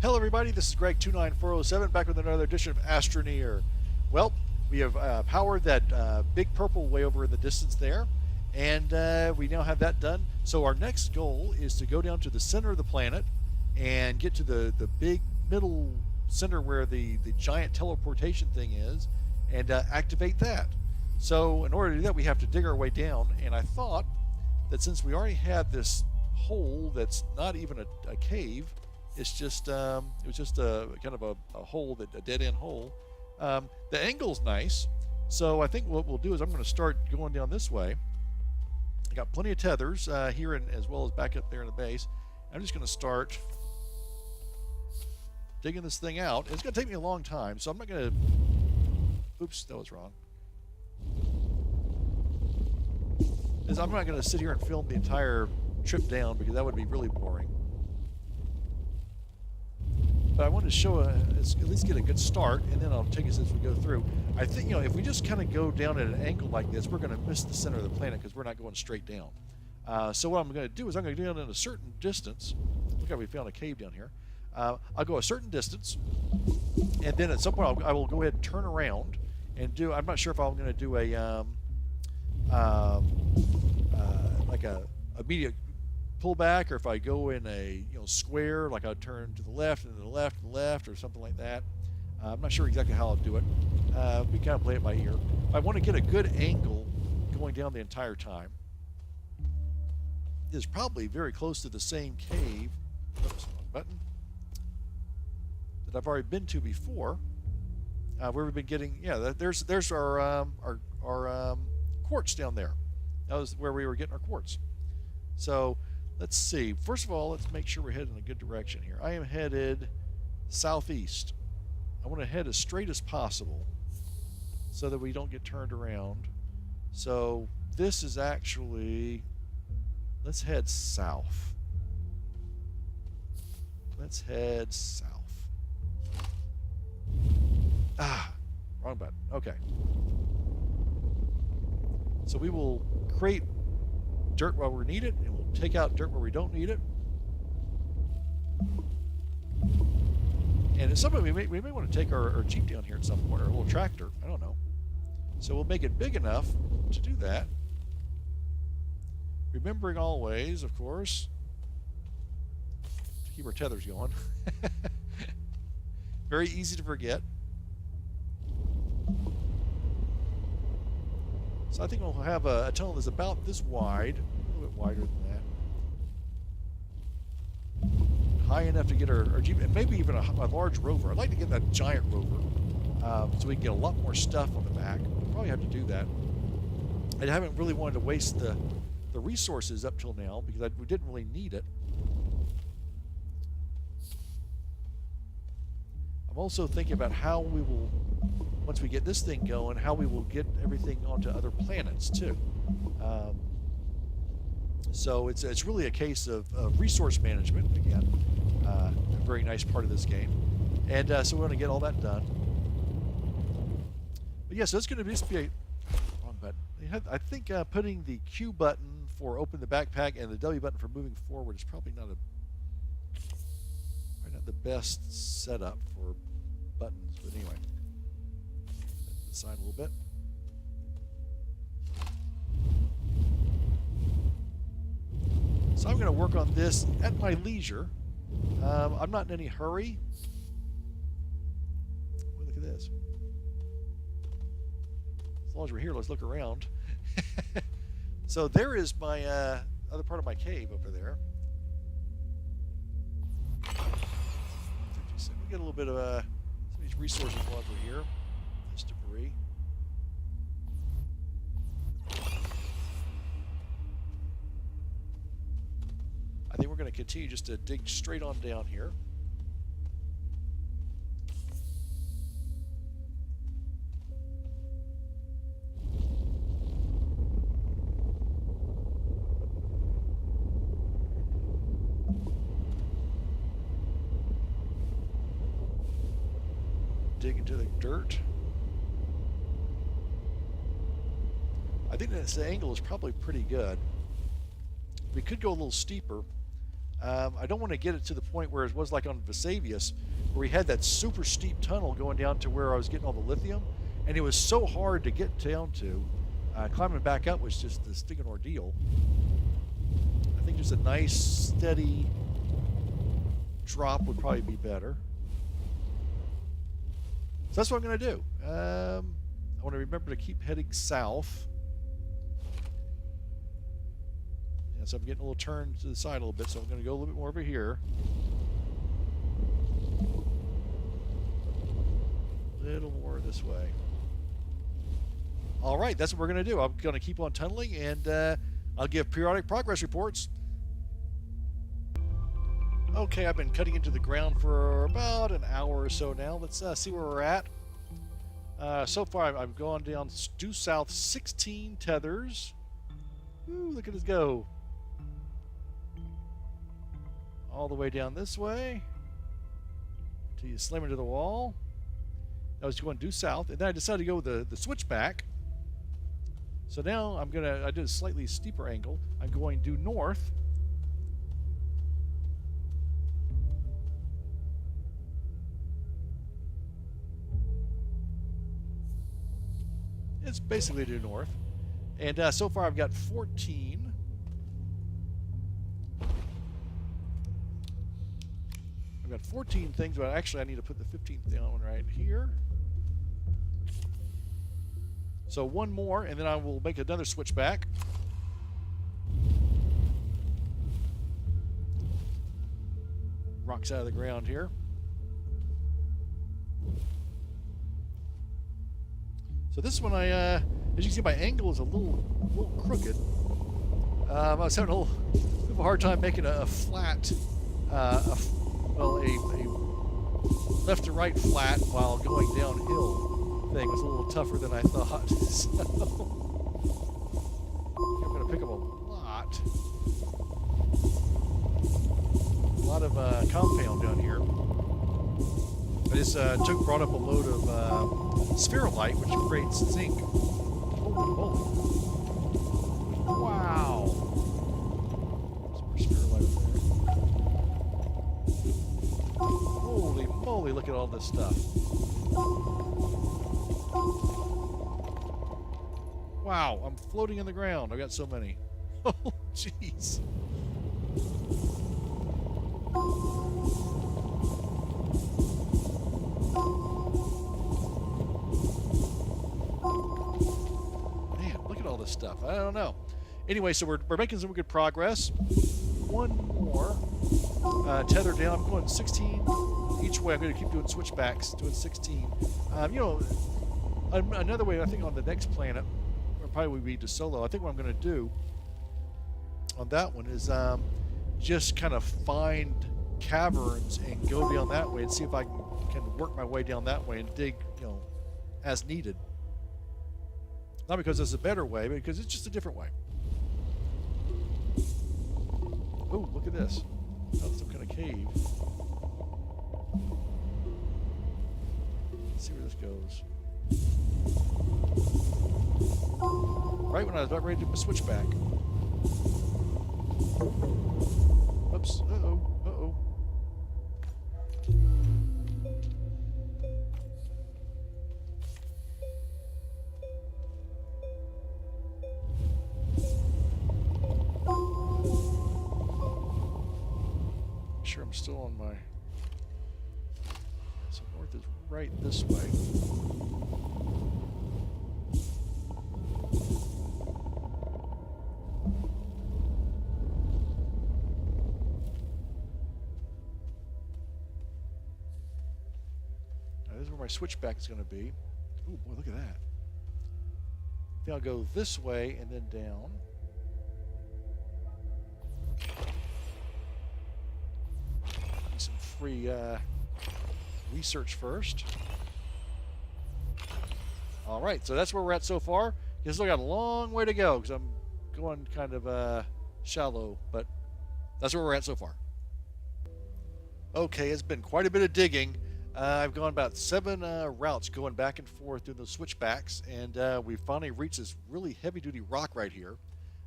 Hello everybody, this is Greg29407 back with another edition of Astroneer. Well, we have powered that big purple way over in the distance there, and we now have that done. So our next goal is to go down to the center of the planet and get to the big middle center where the giant teleportation thing is, and activate that. So in order to do that, we have to dig our way down, and I thought that since we already had this hole that's not even a cave, it's just it was just a kind of a hole, a dead end hole. The angle's nice, so I think what we'll do is I'm going to start going down this way. I got plenty of tethers here and as well as back up there in the base. I'm just going to start digging this thing out. It's going to take me a long time, so I'm not going to. Oops, that was wrong. I'm not going to sit here and film the entire trip down because that would be really boring. But I wanted to show at least get a good start, and then I'll take us as we go through. I think, if we just kind of go down at an angle like this, we're going to miss the center of the planet because we're not going straight down. So what I'm going to do is I'm going to go down in a certain distance. Look how we found a cave down here. I'll go a certain distance, and then at some point I will go ahead and turn around and do. I'm not sure if I'm going to do a like a immediate pullback, or if I go in a square, like I'd turn to the left and then the left and the left, or something like that. I'm not sure exactly how I'll do it. We kind of play it by ear. I want to get a good angle going down the entire time. It's probably very close to the same cave. Oops, wrong button. That I've already been to before. Where we've been getting, there's our quartz down there. That was where we were getting our quartz. So let's see. First of all, let's make sure we're headed in a good direction here. I am headed southeast. I want to head as straight as possible so that we don't get turned around. So this is actually, let's head south. Let's head south. Wrong button. Okay. So we will create dirt where we need it, and we'll take out dirt where we don't need it. And at some point, we may want to take our Jeep down here at some point, or a little tractor. I don't know. So we'll make it big enough to do that. Remembering always, of course, to keep our tethers going. Very easy to forget. So I think we'll have a tunnel that's about this wide, a little bit wider than that. High enough to get our Jeep, and maybe even a large rover. I'd like to get that giant rover so we can get a lot more stuff on the back. We'll probably have to do that. I haven't really wanted to waste the resources up till now because we didn't really need it. I'm also thinking about how we will, once we get this thing going, how we will get everything onto other planets too. So it's really a case of resource management again, a very nice part of this game, and so we're going to get all that done. But yeah, so it's going to just be a wrong button. I think putting the Q button for open the backpack and the W button for moving forward is probably not the best setup for buttons, but anyway, set the side a little bit. So I'm going to work on this at my leisure. I'm not in any hurry. Well, look at this. As long as we're here, let's look around. So there is my other part of my cave over there. We get a little bit of some of these resources while we're here. This debris. I think we're going to continue just to dig straight on down here. Dig into the dirt. I think that this angle is probably pretty good. We could go a little steeper. I don't want to get it to the point where it was like on Vesuvius, where we had that super steep tunnel going down to where I was getting all the lithium, and it was so hard to get down to. Climbing back up was just a stinking ordeal. I think just a nice, steady drop would probably be better. So that's what I'm going to do. I want to remember to keep heading south. And so I'm getting a little turn to the side a little bit, so I'm going to go a little bit more over here. A little more this way. All right, that's what we're going to do. I'm going to keep on tunneling, and I'll give periodic progress reports. Okay, I've been cutting into the ground for about an hour or so now. Let's see where we're at. So far, I've gone down due south 16 tethers. Ooh, look at us go. All the way down this way till you slam into the wall. I was going due south, and then I decided to go with the switchback. So now I did a slightly steeper angle. I'm going due north. It's basically due north. And so far I've got 14. I've got 14 things, but actually I need to put the 15th down right here. So one more, and then I will make another switchback. Rocks out of the ground here. So this one, as you can see, my angle is a little crooked. I was having a little bit of a hard time making a flat, a left to right flat while going downhill. Thing was a little tougher than I thought. So I'm going to pick up a lot of compound down here. I just brought up a load of spherolite, which creates zinc. Holy moly! Wow! Some more spherolite up there. Holy moly! Look at all this stuff. Wow, I'm floating in the ground. I've got so many. Oh, jeez. Man, look at all this stuff. I don't know. Anyway, so we're making some good progress. One more tether down. I'm going 16 each way. I'm going to keep doing switchbacks, doing 16. You know, another way, I think on the next planet, probably would be to solo. I think what I'm going to do on that one is just kind of find caverns and go down that way and see if I can work my way down that way and dig, you know, as needed. Not because it's a better way, but because it's just a different way. Oh, look at this. That's some kind of cave. Let's see where this goes. Right when I was about ready to do my switchback. Oops. Uh-oh. Uh-oh. Sure I'm still on my... So north is right this way. My switchback is going to be. Oh boy, look at that. I think I'll go this way and then down. Do some free research first. All right, so that's where we're at so far. You still got a long way to go because I'm going kind of shallow, but that's where we're at so far. Okay, it's been quite a bit of digging. I've gone about 7 routes going back and forth doing those switchbacks, and we finally reached this really heavy-duty rock right here.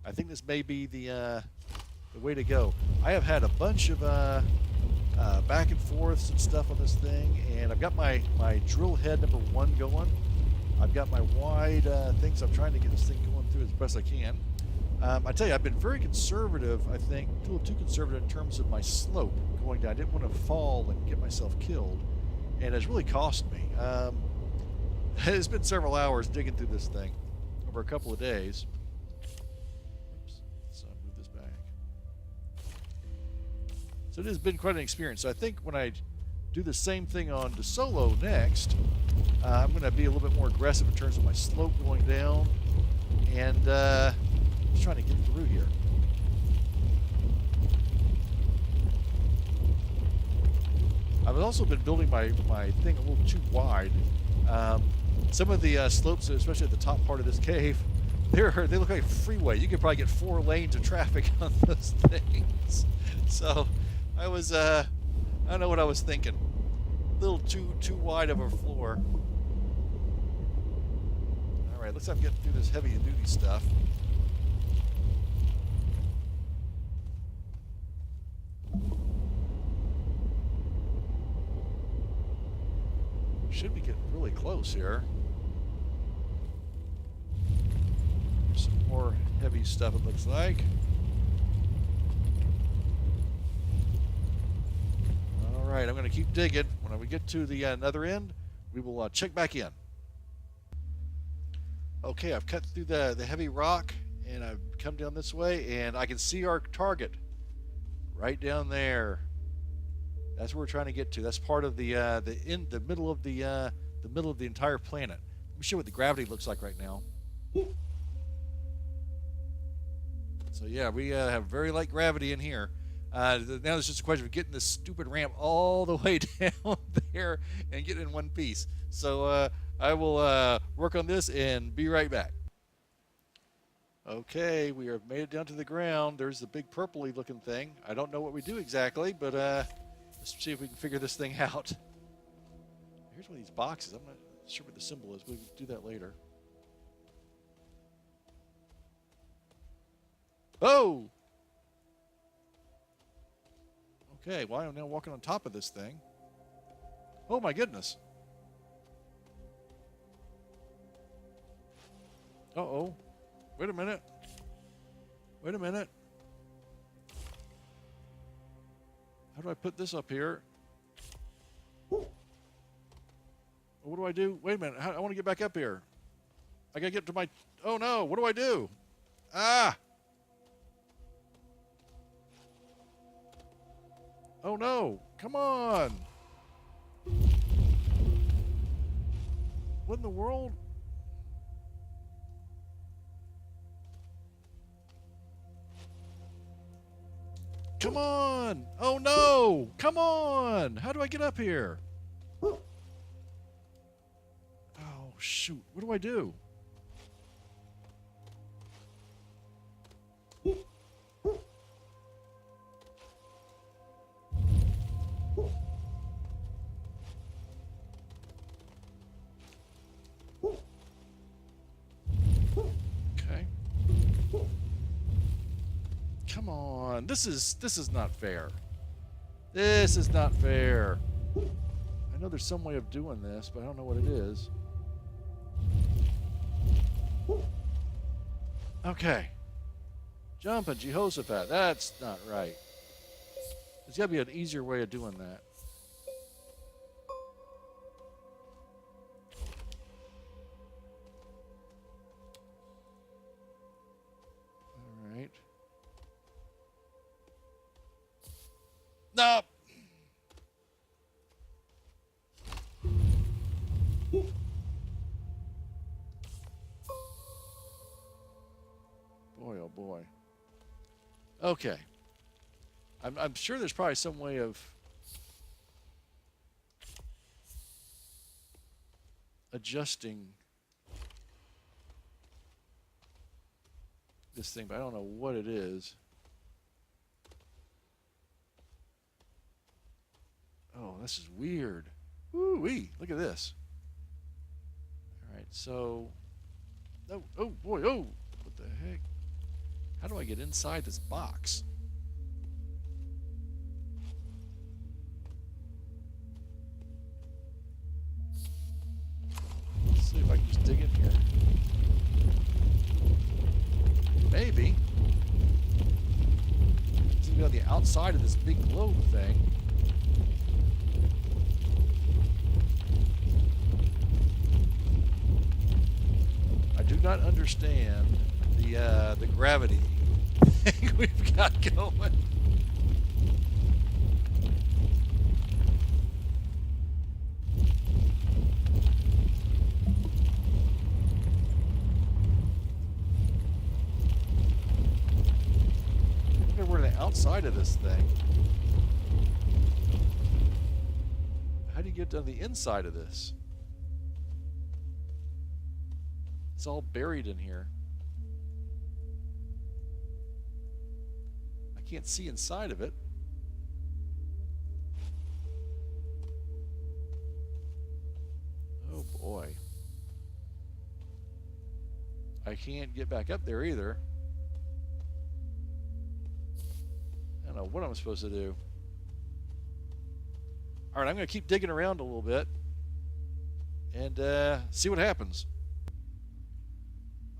I think this may be the the way to go. I have had a bunch of back and forths and stuff on this thing, and I've got my drill head number 1 going. I've got my wide things. I'm trying to get this thing going through as best I can. I tell you, I've been very conservative, I think, a little too conservative in terms of my slope going down. I didn't want to fall and get myself killed, and it's really cost me. It's been several hours digging through this thing over a couple of days. Oops, let's move this back. So it has been quite an experience. So I think when I do the same thing on DeSolo next, I'm going to be a little bit more aggressive in terms of my slope going down, and just trying to get through here. I've also been building my thing a little too wide. Some of the slopes, especially at the top part of this cave, they look like a freeway. You could probably get 4 lanes of traffic on those things. So I was, I don't know what I was thinking. A little too wide of a floor. All right, looks like I'm getting through this heavy duty stuff. Should be getting really close here. Some more heavy stuff, it looks like. All right, I'm going to keep digging. When we get to the other end, we will check back in. Okay, I've cut through the heavy rock, and I've come down this way, and I can see our target right down there. That's where we're trying to get to. That's part of the middle of the middle of the entire planet. Let me show you what the gravity looks like right now. So yeah, we have very light gravity in here. Now it's just a question of getting this stupid ramp all the way down there and getting in one piece. So I will work on this and be right back. Okay, we have made it down to the ground. There's the big purpley looking thing. I don't know what we do exactly, but let's see if we can figure this thing out. Here's one of these boxes. I'm not sure what the symbol is. We'll do that later. Oh! Okay, well, I'm now walking on top of this thing. Oh my goodness. Uh-oh. Wait a minute. Wait a minute. How do I put this up here? What do I do? Wait a minute. I want to get back up here. I got to get to my... Oh, no. What do I do? Ah! Oh, no. Come on. What in the world? Come on! Oh no! Come on! How do I get up here? Oh shoot! What do I do? Okay. Come on. This is not fair. This is not fair. I know there's some way of doing this, but I don't know what it is. Okay. Jumping Jehoshaphat. That's not right. There's got to be an easier way of doing that. All right. No. Boy, oh boy. Okay. I'm sure there's probably some way of adjusting this thing, but I don't know what it is. Oh, this is weird. Woo-wee, look at this. All right, so... Oh, oh, boy, oh! What the heck? How do I get inside this box? outside of this big globe thing. I do not understand the gravity thing we've got going. We're on the outside of this thing. How do you get to the inside of this? It's all buried in here. I can't see inside of it. Oh boy. I can't get back up there either. I don't know what I'm supposed to do. Alright, I'm going to keep digging around a little bit and see what happens.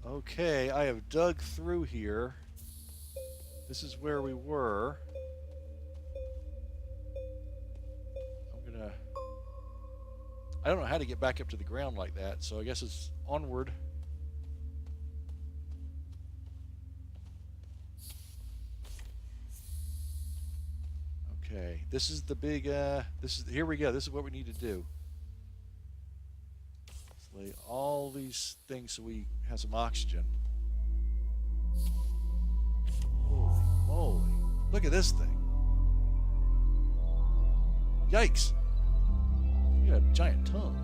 Okay, I have dug through here. This is where we were. I don't know how to get back up to the ground like that, so I guess it's onward. Okay, this is the big, here we go. This is what we need to do. Let's lay all these things so we have some oxygen. Holy moly. Look at this thing. Yikes. We got a giant tongue.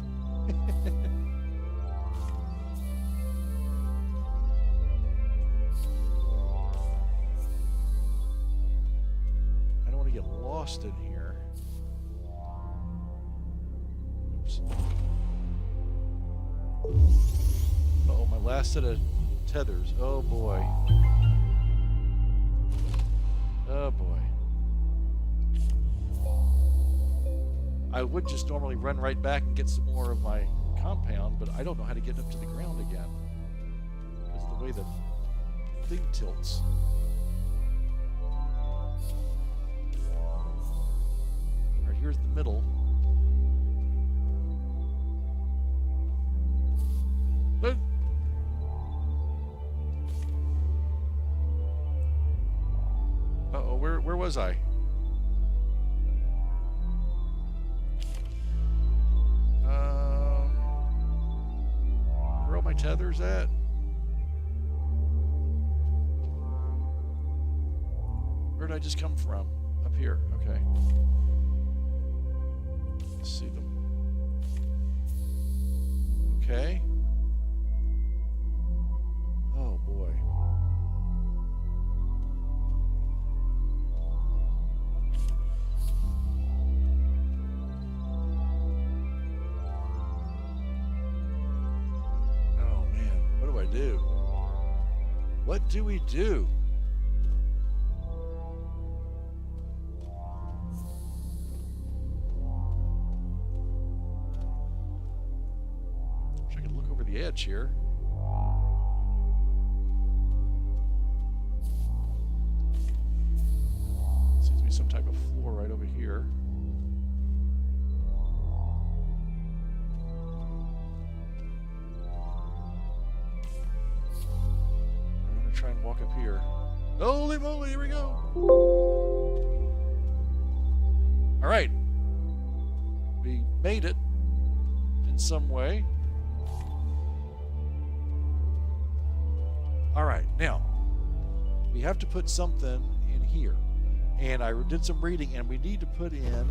I don't want to get lost in here. Oops. Uh-oh, my last set of tethers. Oh boy. Oh boy. I would just normally run right back and get some more of my compound, but I don't know how to get up to the ground again because of the way the thing tilts. Alright, here's the middle. Uh-oh, where was I? Where are all my tethers at? Where did I just come from? Up here, okay. Let's see them. Okay. Oh boy. Do? What do we do? Wish I could look over the edge here. Seems to be some type of floor right over here. Try and walk up here. Holy moly, here we go. All right. We made it in some way. All right, now we have to put something in here. And I did some reading, and we need to put in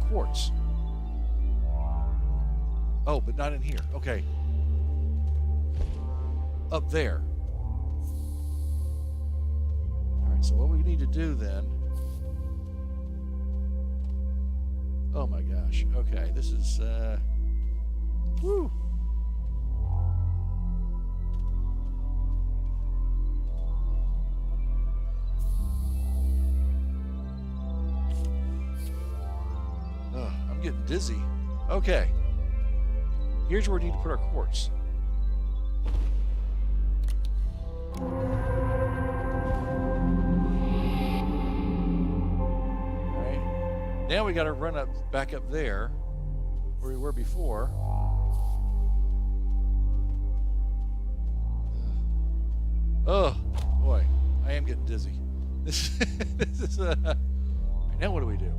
quartz. Oh, but not in here. Okay. Up there. Alright, so what we need to do then... Oh my gosh. Okay, this is, woo! Oh, I'm getting dizzy. Okay. Here's where we need to put our quartz. Now we got to run back up there where we were before. Oh boy, I am getting dizzy. This is now what do we do?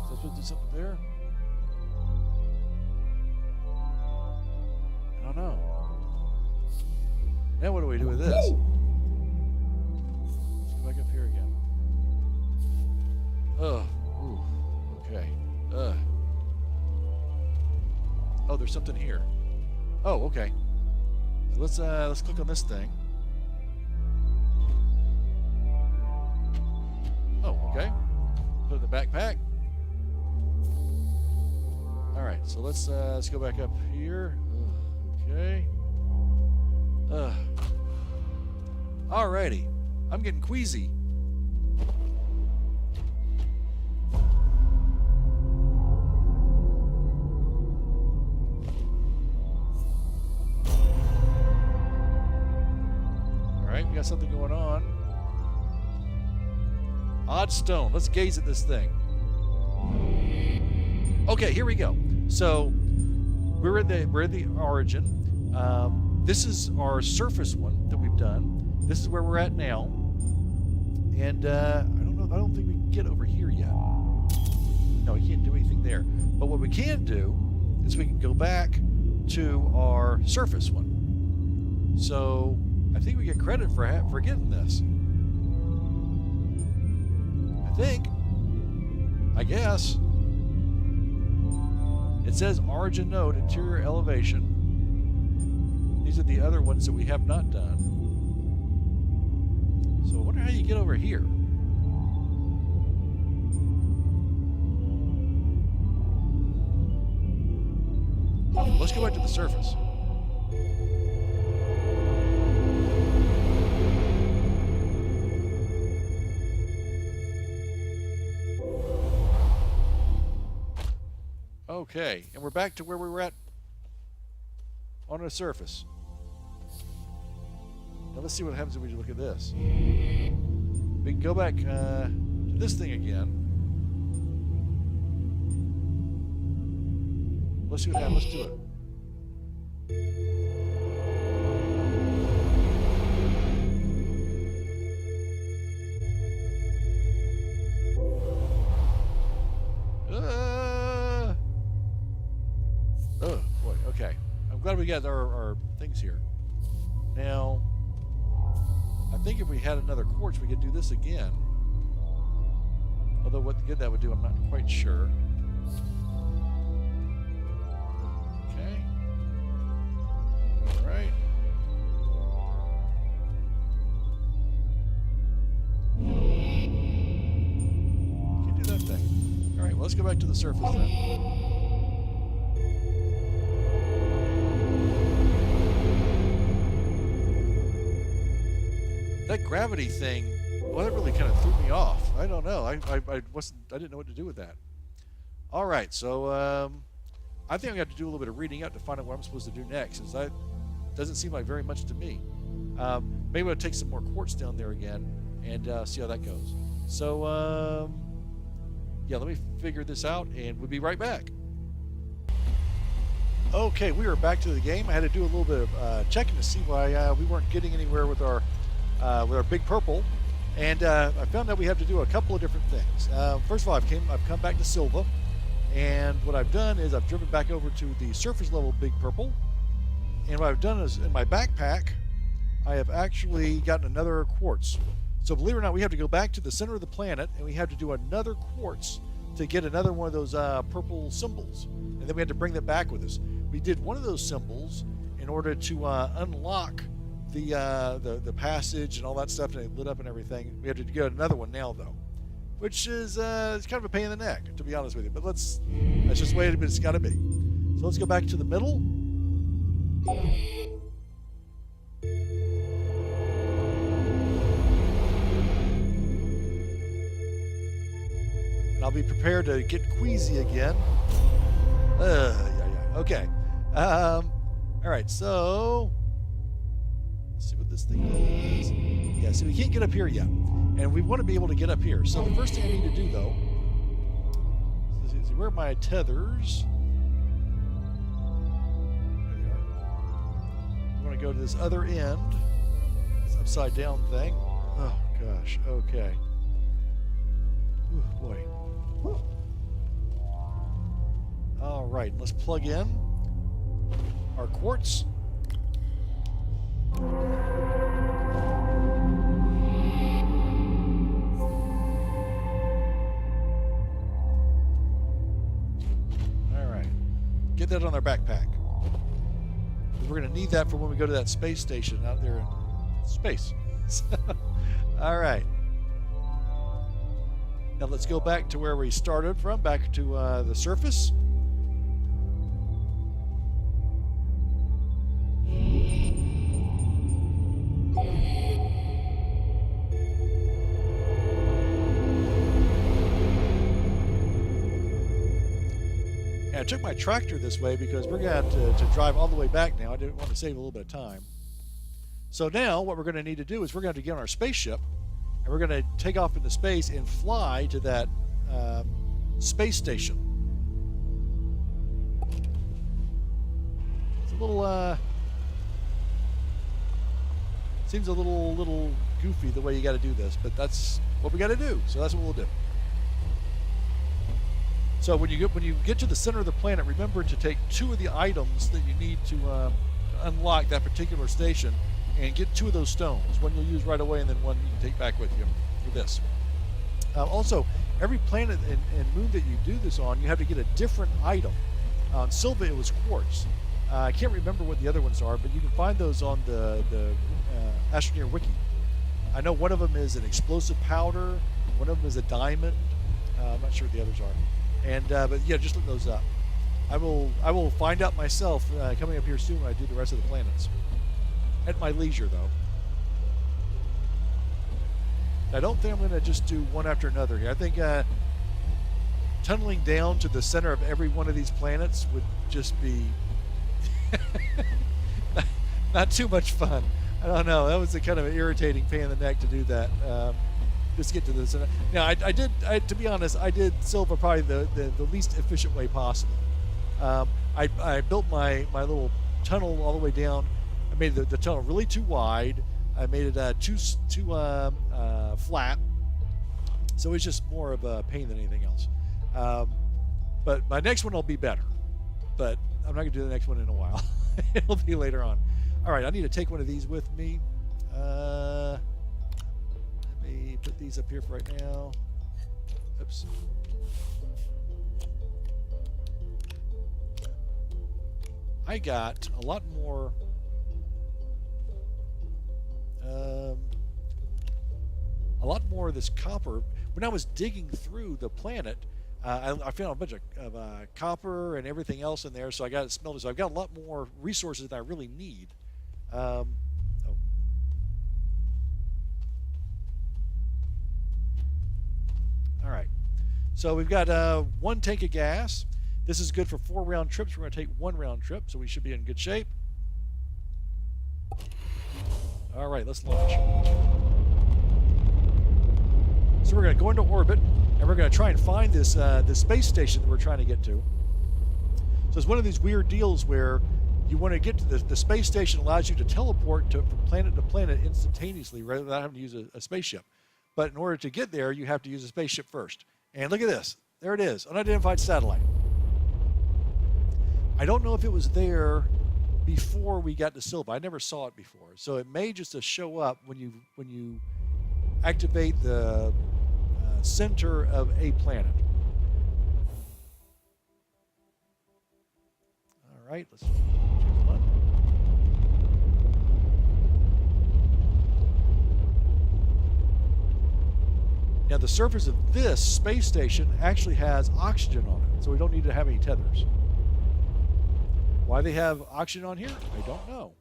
Is that supposed to do something there? I don't know. Now what do we do with this? Let's go back up here again. Oh, ooh, okay. Oh, there's something here. Oh, okay. So let's click on this thing. Oh, okay. Put it in the backpack. All right, so let's go back up here. Okay. Alrighty. I'm getting queasy. Alright, we got something going on. Odd stone. Let's gaze at this thing. Okay, here we go. So we're in the origin. This is our surface one that we've done. This is where we're at now. And I don't think we can get over here yet. No, we can't do anything there. But what we can do is we can go back to our surface one. So I think we get credit for getting this. I guess. It says origin node, interior elevation. These are the other ones that we have not done. So I wonder how you get over here. Let's go back to the surface. Okay, and we're back to where we were at on the surface. Now let's see what happens if we look at this. We can go back to this thing again. Let's see what happens. Let's do it. Oh boy, okay. I'm glad we got our things here. Now, I think if we had another quartz, we could do this again. Although what good that would do, I'm not quite sure. Okay. All right. Can't do that thing. All right, well, let's go back to the surface then. That gravity thing, well, that really kind of threw me off. I don't know. I didn't know what to do with that. All right, so I think I'm going to have to do a little bit of reading up to find out what I'm supposed to do next, since that doesn't seem like very much to me. Maybe I'll take some more quartz down there again and see how that goes. So, yeah, let me figure this out, and we'll be right back. Okay, we are back to the game. I had to do a little bit of checking to see why we weren't getting anywhere with our big purple, and I found out we have to do a couple of different things. First of all, I've come back to Sylva, and what I've done is I've driven back over to the surface level big purple, and what I've done is in my backpack I have actually gotten another quartz. So believe it or not, we have to go back to the center of the planet, and we have to do another quartz to get another one of those purple symbols, and then we had to bring that back with us. We did one of those symbols in order to unlock the passage and all that stuff, and it lit up and everything. We have to get another one now, though, which is it's kind of a pain in the neck, to be honest with you. But that's just the way it's got to be. So let's go back to the middle. And I'll be prepared to get queasy again. Yeah. Okay. All right. So. See what this thing is. Yeah, so we can't get up here yet. And we want to be able to get up here. So the first thing I need to do, though, is where are my tethers? There they are. I'm going to go to this other end, this upside down thing. Oh, gosh. Okay. Ooh, boy. All right. Let's plug in our quartz. Get that on our backpack. We're going to need that for when we go to that space station out there in space. All right. Now let's go back to where we started from, back to the surface. I took my tractor this way because we're going to have to drive all the way back now. I didn't want to save a little bit of time. So now what we're going to need to do is we're going to get on our spaceship and we're going to take off into space and fly to that space station. It's a little, seems a little goofy the way you got to do this, but that's what we got to do. So that's what we'll do. So when you get to the center of the planet, remember to take 2 of the items that you need to unlock that particular station, and get 2 of those stones. One you'll use right away, and then one you can take back with you for this. Also, every planet and moon that you do this on, you have to get a different item. On Sylva, it was quartz. I can't remember what the other ones are, but you can find those on the Astroneer wiki. I know one of them is an explosive powder. One of them is a diamond. I'm not sure what the others are. And but yeah, just look those up. I will find out myself coming up here soon when I do the rest of the planets. At my leisure, though. I don't think I'm going to just do one after another here. I think tunneling down to the center of every one of these planets would just be not too much fun. I don't know. That was a kind of an irritating pain in the neck to do that. Just get to this. Now, to be honest, I did Sylva probably the least efficient way possible. I built my little tunnel all the way down. I made the tunnel really too wide. I made it too flat. So it's just more of a pain than anything else. But my next one will be better. But I'm not going to do the next one in a while. It'll be later on. All right, I need to take one of these with me. Put these up here for right now. Oops. I got a lot more of this copper. When I was digging through the planet, I found a bunch of copper and everything else in there, so I got it smelted. So I've got a lot more resources than I really need. All right, so we've got 1 tank of gas. This is good for 4 round trips. We're going to take 1 round trip, so we should be in good shape. All right, let's launch. So we're going to go into orbit, and we're going to try and find this space station that we're trying to get to. So it's one of these weird deals where you want to get to the space station allows you to teleport from planet to planet instantaneously rather than having to use a spaceship. But in order to get there, you have to use a spaceship first. And look at this. There it is, unidentified satellite. I don't know if it was there before we got to Sylva. I never saw it before. So it may just show up when you activate the center of a planet. All right, let's choose one. Now the surface of this space station actually has oxygen on it, so we don't need to have any tethers. Why they have oxygen on here, I don't know.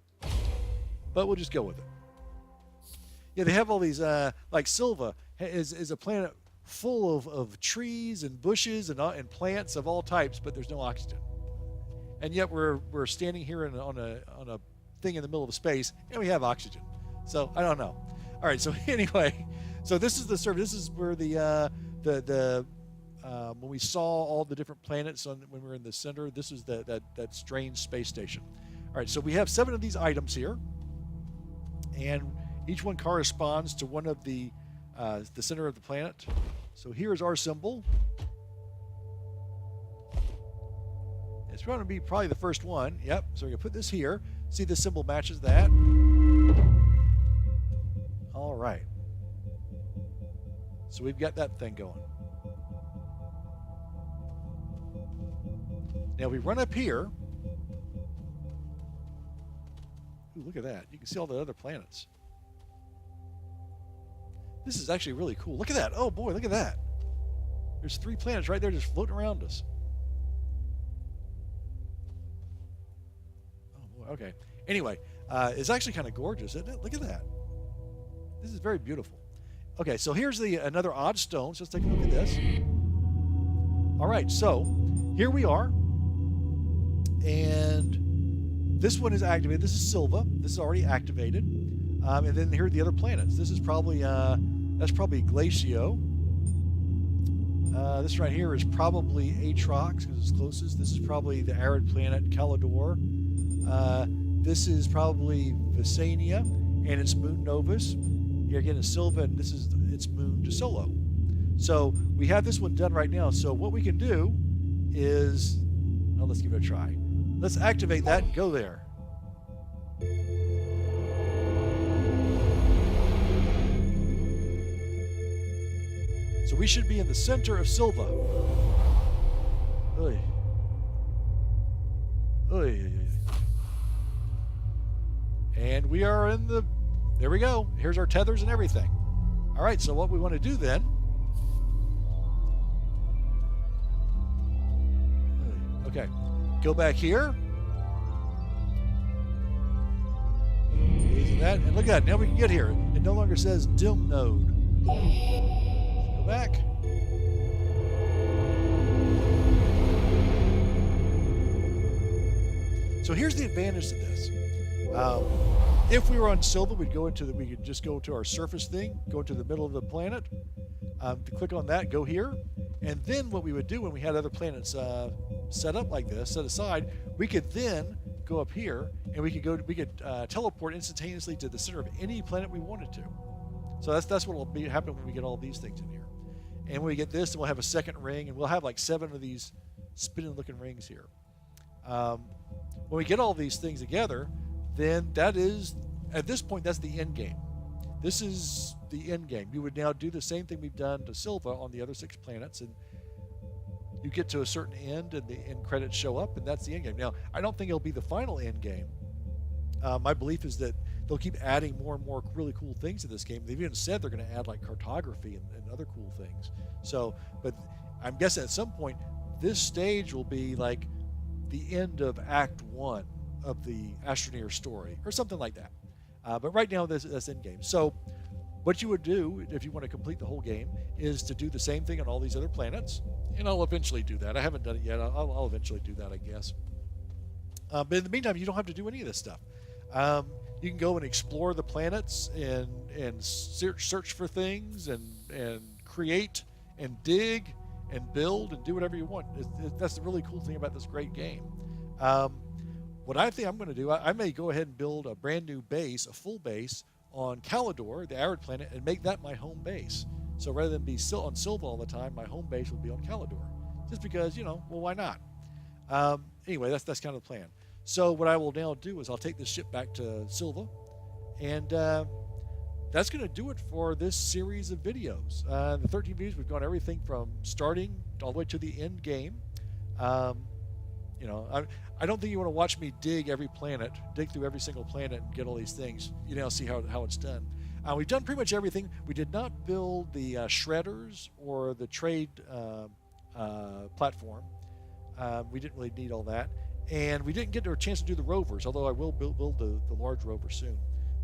But we'll just go with it. Yeah, they have all these, like Sylva is a planet full of trees and bushes and plants of all types, but there's no oxygen. And yet we're standing here on a thing in the middle of space, and we have oxygen. So I don't know. All right, so anyway, So this is the surface. This is where the when we saw all the different planets when we were in the center. This is that strange space station. All right, so we have 7 of these items here, and each one corresponds to one of the center of the planet. So here's our symbol. It's going to be probably the first one. Yep. So we're going to put this here. See, the symbol matches that. All right. So we've got that thing going. Now we run up here. Ooh, look at that. You can see all the other planets. This is actually really cool. Look at that. Oh boy, look at that. There's 3 planets right there just floating around us. Oh boy, okay. Anyway, it's actually kind of gorgeous, isn't it? Look at that. This is very beautiful. Okay, so here's another odd stone. So let's take a look at this. All right, so here we are. And this one is activated. This is Sylva. This is already activated. And then here are the other planets. This is probably, that's probably Glacio. This right here is probably Atrox, because it's closest. This is probably the arid planet Calidor. This is probably Visania, and its moon Novus. Here again is Sylva, and this is its moon DeSolo. So we have this one done right now. So what we can do is, well, let's give it a try. Let's activate that and go there. So we should be in the center of Sylva. Oy. Oy. And we are in the, there we go. Here's our tethers and everything. All right, so what we want to do then, okay, go back here. Easy that, and look at that, now we can get here. It no longer says dim node. Go back. So here's the advantage to this. If we were on Sylva, we could just go to our surface thing, go to the middle of the planet, click on that, go here, and then what we would do when we had other planets set up like this, set aside, we could then go up here and we could teleport instantaneously to the center of any planet we wanted to. So that's what will happen when we get all these things in here. And when we get this, then we'll have a second ring, and we'll have like 7 of these spinning-looking rings here. When we get all these things together, then that is, at this point, that's the end game. This is the end game. You would now do the same thing we've done to Sylva on the other 6 planets, and you get to a certain end, and the end credits show up, and that's the end game. Now, I don't think it'll be the final end game. My belief is that they'll keep adding more and more really cool things to this game. They've even said they're going to add like cartography and other cool things. So, but I'm guessing at some point, this stage will be like the end of Act 1 of the Astroneer story, or something like that. But right now, that's end game. So what you would do if you want to complete the whole game is to do the same thing on all these other planets, and I'll eventually do that. I haven't done it yet. I'll eventually do that, I guess. But in the meantime, you don't have to do any of this stuff. You can go and explore the planets and search for things and create and dig and build and do whatever you want. That's the really cool thing about this great game. What I think I'm going to do, I may go ahead and build a brand new base, a full base on Calidor, the arid planet, and make that my home base. So rather than be on Sylva all the time, my home base would be on Calidor. Just because, well, why not? Anyway, that's kind of the plan. So what I will now do is I'll take this ship back to Sylva, and that's going to do it for this series of videos. The 13 videos, we've gone everything from starting all the way to the end game. I don't think you want to watch me dig through every single planet and get all these things. You now see how it's done. We've done pretty much everything. We did not build the shredders or the trade platform. We didn't really need all that. And we didn't get a chance to do the rovers, although I will build the large rover soon.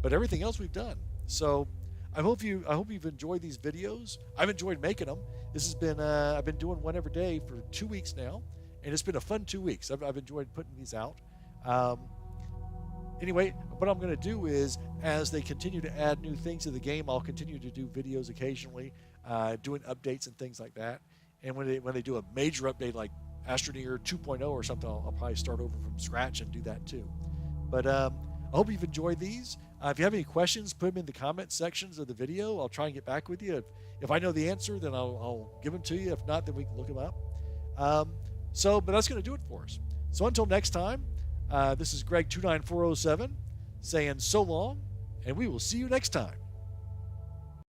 But everything else we've done. So I hope you've enjoyed these videos. I've enjoyed making them. This has been I've been doing one every day for 2 weeks now. And it's been a fun 2 weeks. I've enjoyed putting these out. anyway, what I'm going to do is, as they continue to add new things to the game, I'll continue to do videos occasionally, doing updates and things like that. And when they do a major update like Astroneer 2.0 or something, I'll probably start over from scratch and do that too. But I hope you've enjoyed these. If you have any questions, put them in the comment sections of the video. I'll try and get back with you. If I know the answer, then I'll give them to you. If not, then we can look them up. But that's going to do it for us. So until next time, this is Greg 29407 saying so long, and we will see you next time.